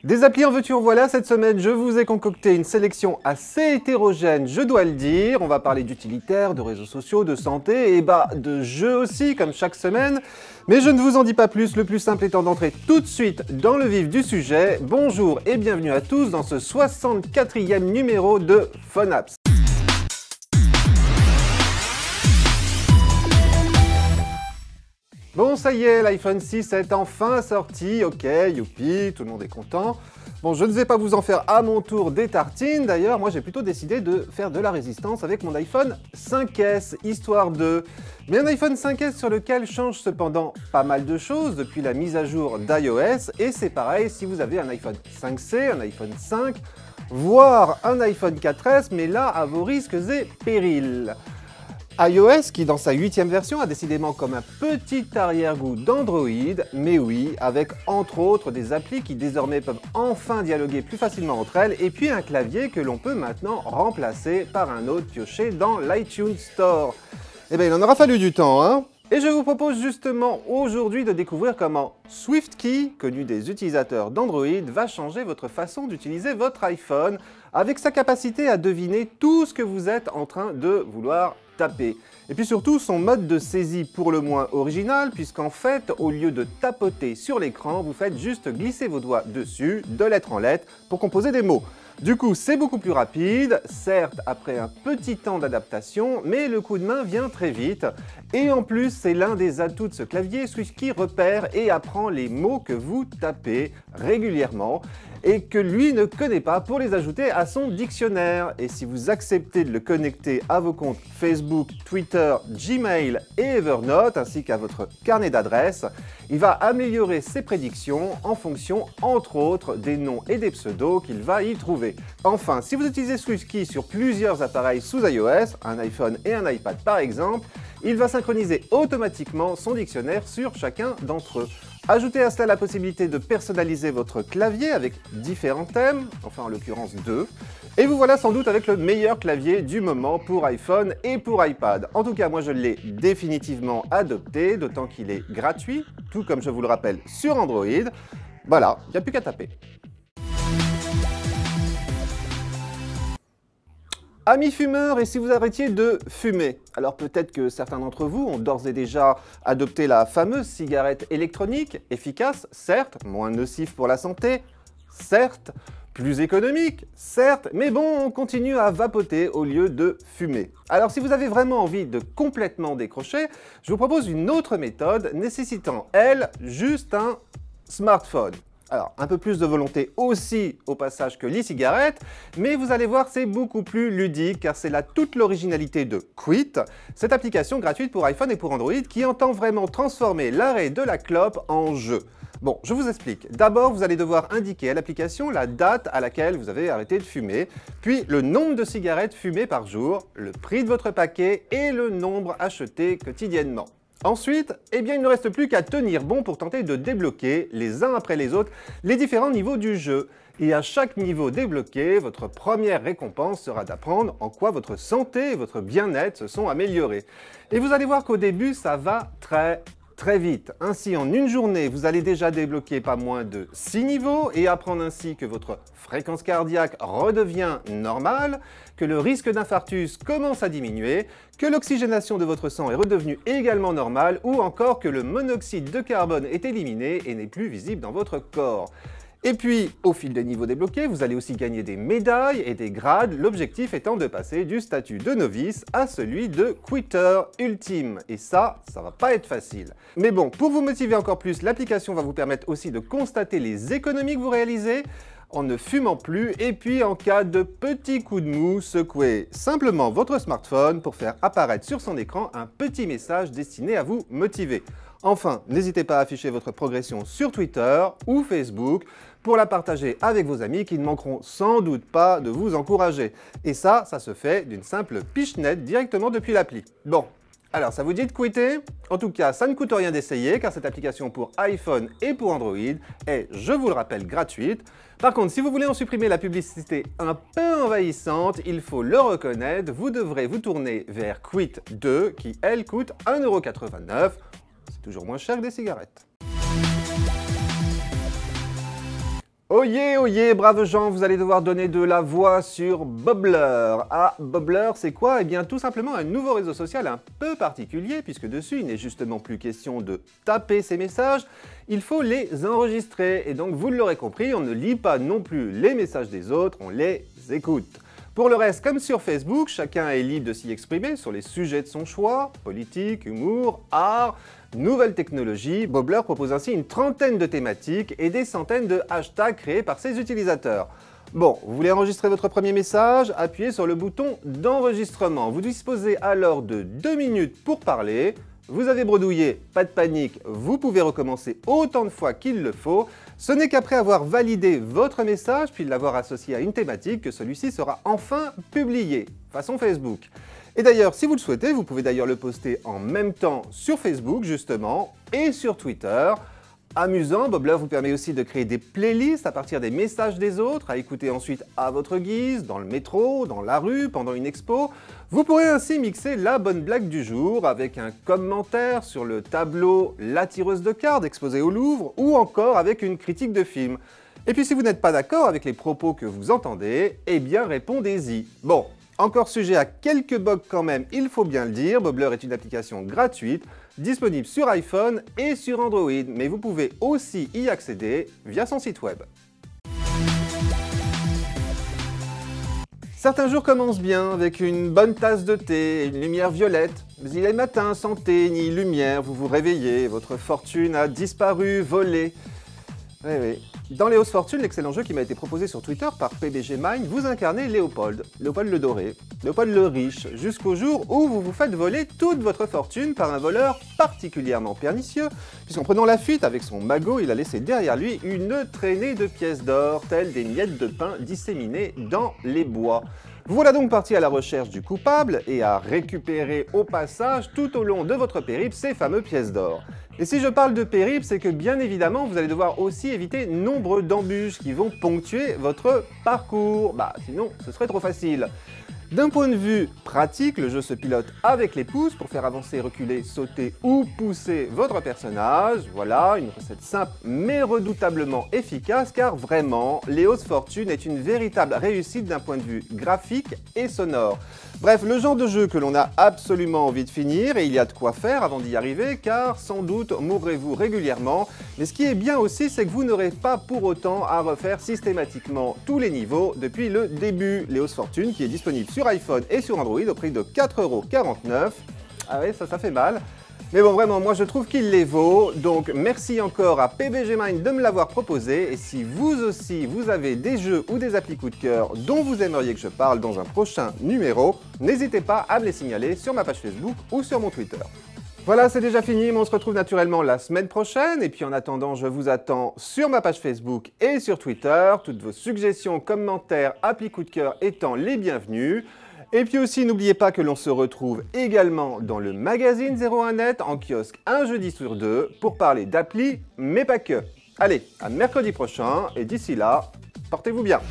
Des applis en veux-tu en voilà, cette semaine je vous ai concocté une sélection assez hétérogène, je dois le dire. On va parler d'utilitaires, de réseaux sociaux, de santé et de jeux aussi, comme chaque semaine. Mais je ne vous en dis pas plus, le plus simple étant d'entrer tout de suite dans le vif du sujet. Bonjour et bienvenue à tous dans ce 64e numéro de PhoneApps. Bon, ça y est, l'iPhone 6 est enfin sorti, ok, youpi, tout le monde est content. Bon, je ne vais pas vous en faire à mon tour des tartines, d'ailleurs, moi j'ai plutôt décidé de faire de la résistance avec mon iPhone 5S, histoire de... Mais un iPhone 5S sur lequel change cependant pas mal de choses depuis la mise à jour d'iOS, et c'est pareil si vous avez un iPhone 5C, un iPhone 5, voire un iPhone 4S, mais là à vos risques et périls. iOS, qui dans sa 8e version a décidément comme un petit arrière-goût d'Android, mais oui, avec entre autres des applis qui désormais peuvent enfin dialoguer plus facilement entre elles, et puis un clavier que l'on peut maintenant remplacer par un autre pioché dans l'iTunes Store. Eh bien, il en aura fallu du temps, hein? Et je vous propose justement aujourd'hui de découvrir comment SwiftKey, connu des utilisateurs d'Android, va changer votre façon d'utiliser votre iPhone avec sa capacité à deviner tout ce que vous êtes en train de vouloir taper. Et puis surtout son mode de saisie pour le moins original, puisqu'en fait, au lieu de tapoter sur l'écran, vous faites juste glisser vos doigts dessus, de lettre en lettre, pour composer des mots. Du coup, c'est beaucoup plus rapide, certes après un petit temps d'adaptation, mais le coup de main vient très vite. Et en plus, c'est l'un des atouts de ce clavier, SwiftKey repère et apprend les mots que vous tapez régulièrement et que lui ne connaît pas pour les ajouter à son dictionnaire. Et si vous acceptez de le connecter à vos comptes Facebook, Twitter, Gmail et Evernote, ainsi qu'à votre carnet d'adresses, il va améliorer ses prédictions en fonction, entre autres, des noms et des pseudos qu'il va y trouver. Enfin, si vous utilisez SwiftKey sur plusieurs appareils sous iOS, un iPhone et un iPad par exemple, il va synchroniser automatiquement son dictionnaire sur chacun d'entre eux. Ajoutez à cela la possibilité de personnaliser votre clavier avec différents thèmes, enfin en l'occurrence 2, et vous voilà sans doute avec le meilleur clavier du moment pour iPhone et pour iPad. En tout cas, moi je l'ai définitivement adopté, d'autant qu'il est gratuit, tout comme je vous le rappelle sur Android. Voilà, il n'y a plus qu'à taper. Amis fumeurs, et si vous arrêtiez de fumer? Alors peut-être que certains d'entre vous ont d'ores et déjà adopté la fameuse cigarette électronique, efficace, certes, moins nocive pour la santé, certes, plus économique, certes, mais bon, on continue à vapoter au lieu de fumer. Alors si vous avez vraiment envie de complètement décrocher, je vous propose une autre méthode nécessitant, elle, juste un smartphone. Alors, un peu plus de volonté aussi au passage que l'e-cigarette, mais vous allez voir, c'est beaucoup plus ludique car c'est là toute l'originalité de Quit, cette application gratuite pour iPhone et pour Android qui entend vraiment transformer l'arrêt de la clope en jeu. Bon, je vous explique. D'abord, vous allez devoir indiquer à l'application la date à laquelle vous avez arrêté de fumer, puis le nombre de cigarettes fumées par jour, le prix de votre paquet et le nombre acheté quotidiennement. Ensuite, eh bien, il ne reste plus qu'à tenir bon pour tenter de débloquer, les uns après les autres, les différents niveaux du jeu. Et à chaque niveau débloqué, votre première récompense sera d'apprendre en quoi votre santé et votre bien-être se sont améliorés. Et vous allez voir qu'au début, ça va très vite. Ainsi, en une journée, vous allez déjà débloquer pas moins de 6 niveaux et apprendre ainsi que votre fréquence cardiaque redevient normale, que le risque d'infarctus commence à diminuer, que l'oxygénation de votre sang est redevenue également normale ou encore que le monoxyde de carbone est éliminé et n'est plus visible dans votre corps. Et puis, au fil des niveaux débloqués, vous allez aussi gagner des médailles et des grades, l'objectif étant de passer du statut de novice à celui de quitter ultime. Et ça va pas être facile. Mais bon, pour vous motiver encore plus, l'application va vous permettre aussi de constater les économies que vous réalisez en ne fumant plus et puis en cas de petit coup de mou, secouez simplement votre smartphone pour faire apparaître sur son écran un petit message destiné à vous motiver. Enfin, n'hésitez pas à afficher votre progression sur Twitter ou Facebook pour la partager avec vos amis qui ne manqueront sans doute pas de vous encourager. Et ça se fait d'une simple pichenette directement depuis l'appli. Bon, alors ça vous dit de quitter? En tout cas, ça ne coûte rien d'essayer car cette application pour iPhone et pour Android est, je vous le rappelle, gratuite. Par contre, si vous voulez en supprimer la publicité un peu envahissante, il faut le reconnaître, vous devrez vous tourner vers Quit 2 qui, elle, coûte 1,89 €. C'est toujours moins cher que des cigarettes. Oyez, braves gens, vous allez devoir donner de la voix sur Bobbler. Ah, Bobbler, c'est quoi? Eh bien, tout simplement un nouveau réseau social un peu particulier, puisque dessus, il n'est justement plus question de taper ces messages, il faut les enregistrer. Et donc, vous l'aurez compris, on ne lit pas non plus les messages des autres, on les écoute. Pour le reste, comme sur Facebook, chacun est libre de s'y exprimer sur les sujets de son choix, politique, humour, art, nouvelles technologies. Bobbler propose ainsi une trentaine de thématiques et des centaines de hashtags créés par ses utilisateurs. Bon, vous voulez enregistrer votre premier message? Appuyez sur le bouton d'enregistrement. Vous disposez alors de 2 minutes pour parler. Vous avez bredouillé, pas de panique, vous pouvez recommencer autant de fois qu'il le faut. Ce n'est qu'après avoir validé votre message, puis l'avoir associé à une thématique, que celui-ci sera enfin publié, façon Facebook. Et d'ailleurs, si vous le souhaitez, vous pouvez d'ailleurs le poster en même temps sur Facebook, justement, et sur Twitter. Amusant, Bobbler vous permet aussi de créer des playlists à partir des messages des autres, à écouter ensuite à votre guise, dans le métro, dans la rue, pendant une expo. Vous pourrez ainsi mixer la bonne blague du jour avec un commentaire sur le tableau La tireuse de cartes exposé au Louvre, ou encore avec une critique de film. Et puis si vous n'êtes pas d'accord avec les propos que vous entendez, eh bien répondez-y. Bon, encore sujet à quelques bugs quand même, il faut bien le dire, Bobbler est une application gratuite, disponible sur iPhone et sur Android, mais vous pouvez aussi y accéder via son site web. Certains jours commencent bien avec une bonne tasse de thé et une lumière violette, mais il est matin, sans thé ni lumière, vous vous réveillez, votre fortune a disparu, volé. Oui. Dans Les Hausses Fortunes, l'excellent jeu qui m'a été proposé sur Twitter par PBG Mind, vous incarnez Léopold le doré, Léopold le riche, jusqu'au jour où vous vous faites voler toute votre fortune par un voleur particulièrement pernicieux, puisqu'en prenant la fuite avec son magot, il a laissé derrière lui une traînée de pièces d'or, telles des miettes de pain disséminées dans les bois. Vous voilà donc parti à la recherche du coupable et à récupérer au passage tout au long de votre périple ces fameuses pièces d'or. Et si je parle de périple, c'est que bien évidemment vous allez devoir aussi éviter nombre d'embûches qui vont ponctuer votre parcours. Sinon ce serait trop facile. D'un point de vue pratique, le jeu se pilote avec les pouces pour faire avancer, reculer, sauter ou pousser votre personnage. Voilà, une recette simple mais redoutablement efficace car vraiment, Les Hausses Fortunes est une véritable réussite d'un point de vue graphique et sonore. Bref, le genre de jeu que l'on a absolument envie de finir et il y a de quoi faire avant d'y arriver car sans doute mourrez-vous régulièrement. Mais ce qui est bien aussi, c'est que vous n'aurez pas pour autant à refaire systématiquement tous les niveaux depuis le début. Les Hausses Fortunes qui est disponible sur iPhone et sur Android au prix de 4,49 €. Ah ouais, ça fait mal. Mais bon, vraiment, moi je trouve qu'il les vaut. Donc merci encore à PBG Mind de me l'avoir proposé. Et si vous aussi, vous avez des jeux ou des applis coup de cœur dont vous aimeriez que je parle dans un prochain numéro, n'hésitez pas à me les signaler sur ma page Facebook ou sur mon Twitter. Voilà, c'est déjà fini, mais on se retrouve naturellement la semaine prochaine. Et puis en attendant, je vous attends sur ma page Facebook et sur Twitter. Toutes vos suggestions, commentaires, applis coup de cœur étant les bienvenus. Et puis aussi, n'oubliez pas que l'on se retrouve également dans le magazine 01net en kiosque un jeudi sur 2 pour parler d'appli, mais pas que. Allez, à mercredi prochain et d'ici là, portez-vous bien.